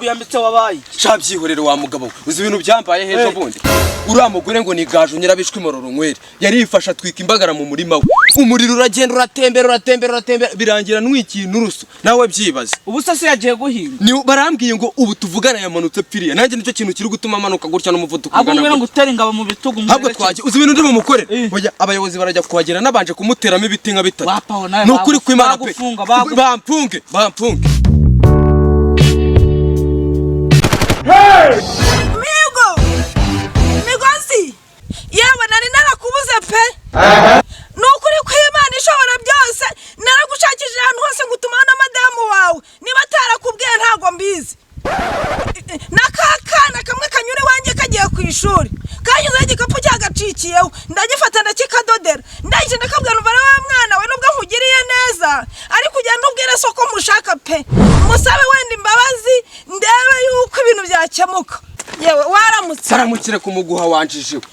ndakwiyambitse wabaye shabyihorere wa mugabo uzi ibintu byambaye hejo bundi uriya mugore ngo ni gaju nyirabishwe mororo nkwere yarifasha twika imbagara mu murima we umuriro uragenda uratembera birangira nwikintu ruso nawe byibaze ubu se yagiye guhinga ni barambwiye ngo ubu tuvugana yamanutse pfiriye nanjye nicyo kintu kiri gutuma amanuka gutya n'umuvuduko ugana agomba gutera ingabo mu bitugu ntabwo twaje uzi ibintu ndi mumukore oya abayobozi barajya kuhagera nabanje kumuteramo ibiti nka bitatu nukuri kwimana pe bampunge migozi yewe nari narakubuze pe nukuri kwimana ishobora byose naragushakishije ahantu hose ngutumaho na madamu wawe niba atarakubwiye ntago mbizi nakakana kamwe kanyura iwanjye kagiye ku ishuri kanyuzeho igikapu cyagacikiyeho ndagifata ndakikadodera ndahise ndakabwira umubare wa mwana we nubwo nkugiriye neza ariko ugenda ubwire soko mushaka pe musabe wenda imbabazi ndebe yuko ibintu byakemuka yewe waramutse saramukire kumuguha wanjijewe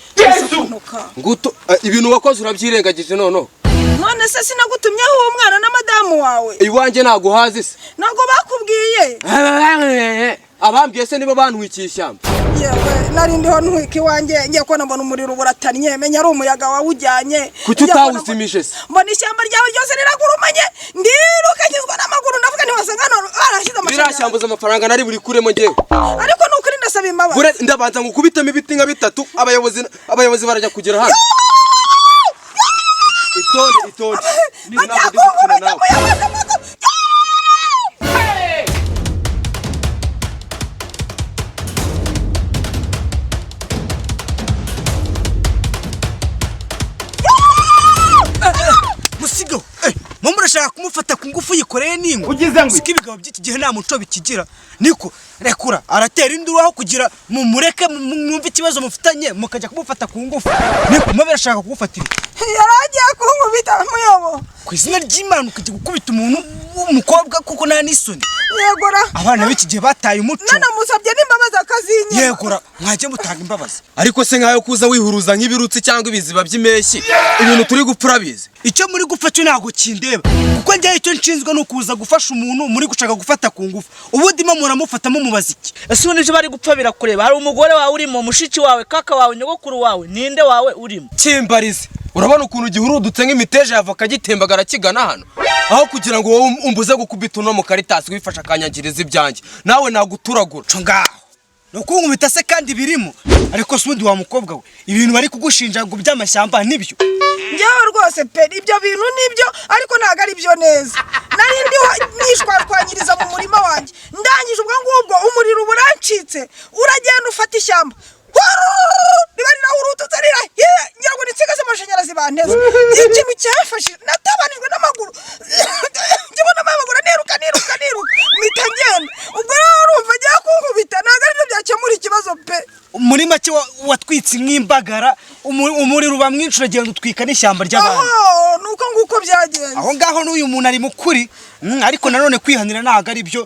nguto ibintu wakoze urabyirengagije none se sinagutumyeho uwo mwana na madamu wawe iwanjye nago hazi se nago bakubwiye abambwiye se nibo bantwikiye ishyamba yewe nari ndiho ntwika iwanjye ngiye ko nabona umuriro uburatanye menya ari umuyaga wawujyanye kuki utawusimije se mbona ishyamba ryawe ryose riragurumanye ndiruka ngizwa n'amaguru ndavuga ntiwasanga harashyize amashanyarazi birashyambuza amafaranga nari buri kuremo ngewe ariko nukuri ndasaba imbabazi ndabanza ngukubitamo ibiti nka bitatu abayobozi barajya kugera hano itonde ntabwo ndi gukina nawe musigo murashaka kumufata ku ngufu yikoreye n'ingo siko ibigabo by'iki gihe nta muco bikigira niko rekura aratera induru aho kugira mumureke mwumve ikibazo mufitanye mukajya kumufata ku ngufu niko mubirashaka kugufatira yaragiye kunkubita muyobo ku izina ry'Imana ukajya gukubita umuntu w'umukobwa kuko nta n'isoni yegora abana b'iki gihe bataye umuco nanamusabye n'imbabazi akazinya yegora mwajye mutanga imbabazi ariko se nkayo kuza wihuruza nk'ibirutsi cyangwa ibiziba by'impeshyi ibintu turi gupfura bize icyo muri gupfa cyo ntago kindeba kuko njye icyo nshinzwe no kuza gufasha umuntu muri gushaka gufata ku ngufu ubudimo muramufatamo mubaza iki ese unije bari gupfa birakureba hari umugore wawe urimo mushiki wawe kaka wawe nyogokuru wawe ninde wawe urimo Kimbarize urabona ukuntu gihurudutse nk'imiteje yava kagitembagara kigana hano aho kugira ngo wowe umbuze gukubita uno mu karitasi wifasha kanyagiriza ibyanjye nawe naguturagura cyo ngaho no kunkubita se kandi birimo ariko sundi wa mukobwa we ibintu bari kugushinja ngo by'amashyamba nibyo njyewe rwose pe ibyo bintu nibyo ariko ntago ari byo neza nari ndiho nishwarwanyiriza mu murima wanjye ndangije ubwo ngubwo umuriro uburancitse uragenda ufata ishyamba riba rirahurututse ngira ngo nitsinga z'amashanyarazi banteze ikintu cyafashije natabanijwe n'amaguru nkibona amaguru niruka mpita ngenda ubwo rero urumva agiye kunkubita ntabwo aribyo byakemura ikibazo pe muri make watwitse nk'imbagara umuriro uba mwinshi uragenda utwika n'ishyamba ry'abantu nuko nguko byagenze aho ngaho n'uyu muntu ari mukuri ariko nanone kwihanira ntabwo ari byo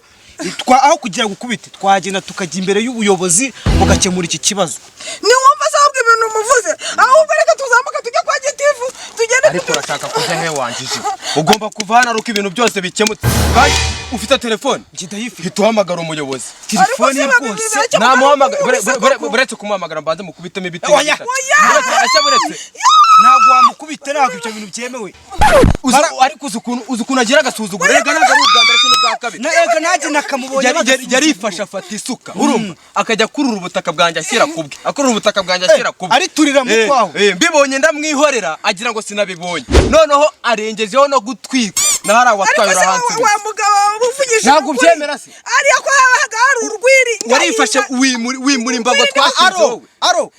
aho kugira gukubite twagenda tukajya imbere y'ubuyobozi bugakemura iki kibazo niwumva se ahubwo ibintu umuvuze ahubwo reka tuzamuka tujya kwa gitifu tugende ariko urashaka kujya he wanjije ugomba kuva hano aruko ibintu byose bikemutse kandi ufite telefone hita uhamagara umuyobozi telefone ye rwose namuhamagara buretse kumuhamagara mbanze mukubitemo ibiti ntabwo wamukubita ntabwo ibyo bintu byemewe ariko uzi ukuntu agira agasuzuguro rega ntabwo ari ubwa mbere n'ubwa kabiri rega nanjye nakamubonye yarifasha afata isuka urumva akajya kurura ubutaka bwanjye ashyira kubwe akurura ubutaka bwanjye ashyira kubwe ariturira mu kwaho mbibonye ndamwihorera agira ngo sinabibonye noneho arengejeho no gutwika nahari awatwaye urahanze wa mugabo uvugije ntabwo ubyemera se ariyo ko habaga hari urwiri warifashe wimura imbago twashyizeho aro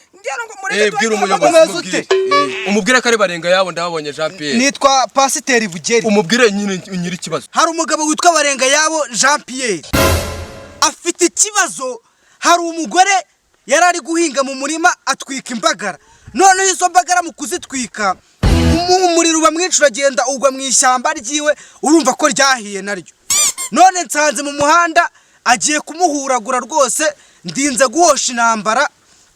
bwira umuyobozi umubwire ko ari Barenga yabo ndabonye Jean Pierre nitwa Pasiteri Bugeri umubwire nyiri ikibazo hari umugabo witwa Barenga yabo Jean Pierre afite ikibazo hari umugore yari ari guhinga mu murima atwika imbagara none izo mbagara mu kuzitwika umuriro uba mwinshi uragenda ugwa mu ishyamba ryiwe urumva ko ryahiye naryo none nsanze mu muhanda agiye kumuhuragura rwose ndinze guhosha intambara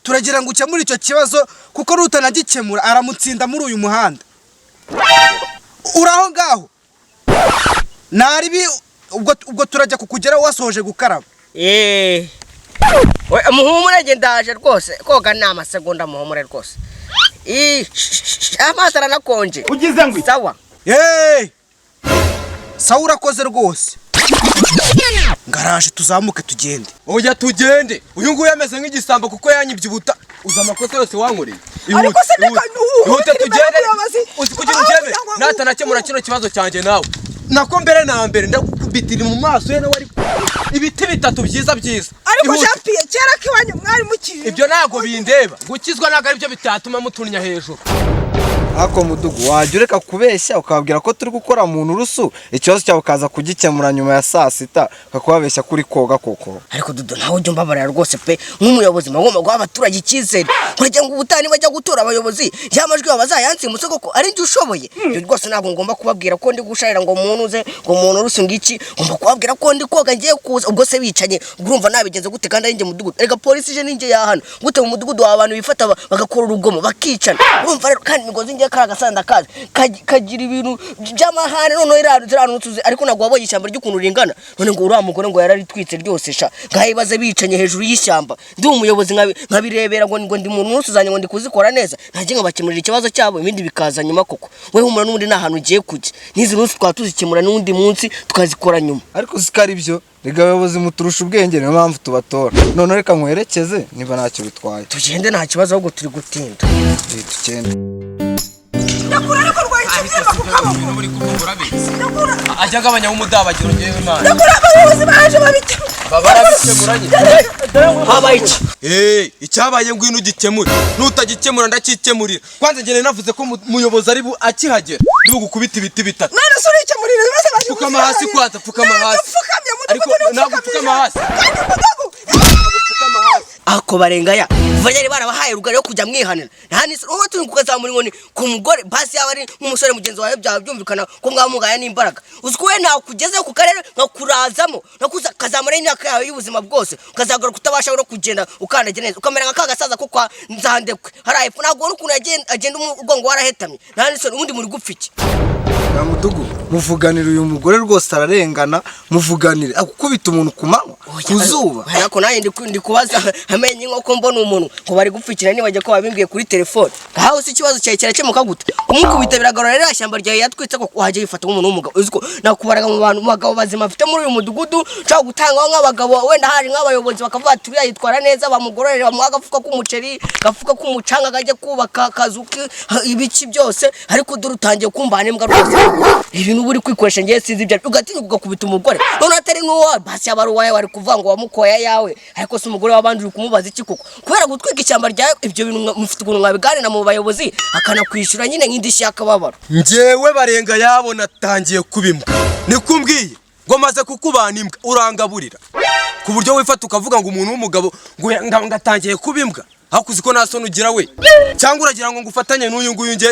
turagira ngo ukemure icyo kibazo kuko rutanagikemura aramutsinda muri uyu muhanda uraho ngaho naribi ubwo turajya kukugeraho wasoje gukaraba we muhumure nge ndaje rwose koga ni amasegonda muhumure rwose amazi aranakonje ugize ngo sawa sawa urakoze rwose ngaraje tuzamuke tugende oya tugende uyu nguyu ameze nk'igisambo kuko yanyibye ubuta uza amakosa yose wankoreye Ariko se ihute tugende uzi kugira ugeme natanakemura kino kibazo cyanjye nawe nako mbere na mbere ndakubitira mu maso ye nawe ariko ibiti bitatu byiza ariko Jean-Pierre kera ko iwanyu mwari mukiye ibyo ntago bindeba gukizwa ntago aribyo bitatuma mutunya hejuru ako mudugu wajya ureka kubeshya ukababwira ko turi gukora mu nturusu ikibazo cyawe ukaza kugikemura nyuma ya saa sita ukakubabeshya kuri koga koko. Ariko Dudu nawe ujya umbabarira rwose pe nk'umuyobozi magomba guha abaturage icyizere kugira ngo ubutani bajya gutora abayobozi y'amajwi bazayanse musoko ko ari njye ushoboye ibyo rwose ntabwo ngomba kubabwira ko ndi gusharira ngo umuntu uze ngo umuntu rusu ngiki ngomba kubabwira ko ndi koga ngiye kuza ubwo se bicanye urumva nabigenze gute kandi ari njye mudugudu erega polisi je ninjye yahano gute mu mudugudu w'abantu bifata bagakora urugomo bakicana urumva rero kandi imigozi ngiye karagasanda kaje kagira ibintu by'amahane none iranutsuze ariko nagwa wabonye ishyamba ry'ukuntu ringana none ngo uriya mugore ngo yararitwitse ryose sha ngahibaze bicanye hejuru y'ishyamba ndi umuyobozi nkabirebera ngo ndi muntu nusuzanye ngo ndi kuzikora neza ntaje ngabakemurira ikibazo cyabo ibindi bikaza nyuma koko we humura n'undi nahantu ugiye kujya nizi nusu twatuzikemura n'undi munsi tukazikora nyuma ariko sikari byo rega abayobozi muturusha ubwenge niyo mpamvu tubatora none reka nkwerekeze niba ntacyo bitwaye tugende nta kibazo ahubwo turi gutinda tugende ndakura ariko rwaye ikibyimba ku kaboko muri kuvura bese ajya gabanya umudabagiro ngewe Imana ndakura abayobozi baje babite barabikemuranye habaye iki icyabaye ngwino ugikemure nutagikemura ndakikemurira kwanza ngene navuze ko umuyobozi ari akihagera ndi gukubita ibiti bitatu none se urikemurira ibibazo baje pfukama hasi kwata pfukama hasi ariko ntabwo pfukama hasi ako barengaya vanyari barabahaye rugari yo kujya mwihanira nta uwo turi kukazamura inkoni ku mugore basi yaba ari nk'umusore mugenzi wawe byaba byumvikana ko mwamugaya n'imbaraga uziko we ntawe kugezeho ku karere nkakurazamo nakuza kazamura imyaka yawe y'ubuzima bwose ukazagora kutabasha no kugenda ukandagira neza ukamera nka kagasaza ko kwa nzandekwe haraye epfo ntabwo ukuntu agenda umugongo warahetamye nta n'isoni ubundi muri gupfa iki ya mudugu muvuganira uyu mugore rwose ararengana muvuganire akukubita umuntu ku manywa ku zuba ariko naye ndi kubaza amenye nk'uko mbona umuntu ngo bari gupfukira nibajya ko babimbwiye kuri telefone ngaho si ikibazo cyawe kirakemuka gute kumukubita biragorora rero ishyamba ryawe yatwitse ko wajya yifata nk'umuntu w'umugabo uziko nakubaraga mu bantu bagabo bazima afite muri uyu mudugudu nshaka gutangaho nk'abagabo wenda hari nk'abayobozi bakavuga ati uriya yitwara neza bamugororera bamuha agafuka k'umuceri gafuka k'umucanga kajya kubaka akazu ibiki byose ariko dore utangiye kumbana imbwa rwose ibintu buri kwikoresha ngiye sinzi ibyo ugatinya ugakubita umugore none atari n'uwo basi abari uwawe wari kuvuga ngo wamukoya yawe ariko si umugore wabandi uri kumubaza iki koko kubera gutwika ishyamba ryawe ibyo bintu mufite ukuntu mwabiganira mu bayobozi akanakwishyura nyine nk'indishyi y'akababaro njyewe barenga yabo natangiye kubimbwa nikumbwiye ngo maze kukubana imbwa urangaburira ku buryo wifata ukavuga ngo umuntu w'umugabo ngo ngatangiye kubimbwa hakuzi ko nasoni ugira we cyangwa uragira ngo ngufatanye n'uyu nguyu nge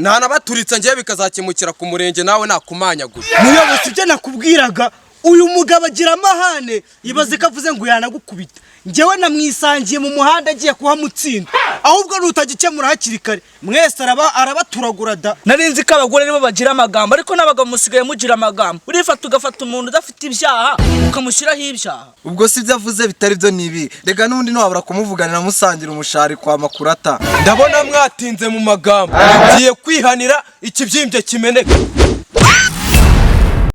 ntanabaturitsa ngewe bikazakemukira ku murenge nawe nakumanyagura muyobozi ibyo nakubwiraga uyu mugabo agira amahane ibaze ko avuze ngo yanagukubita njyewe namwisangiye mu muhanda agiye kuhamutsinda ahubwo nutagikemura hakiri kare mwese arabaturagura da narinzi ko abagore nibo bagira amagambo ariko n'abagabo musigaye mugira amagambo urifata ugafata umuntu udafite ibyaha ukamushyiraho ibyaha ubwo si ibyo avuze bitari byo nibi rega n'undi ntiwabura kumuvuganira musangira umushari kwa makurata ndabona mwatinze mu magambo ngiye kwihanira ikibyimbye kimeneka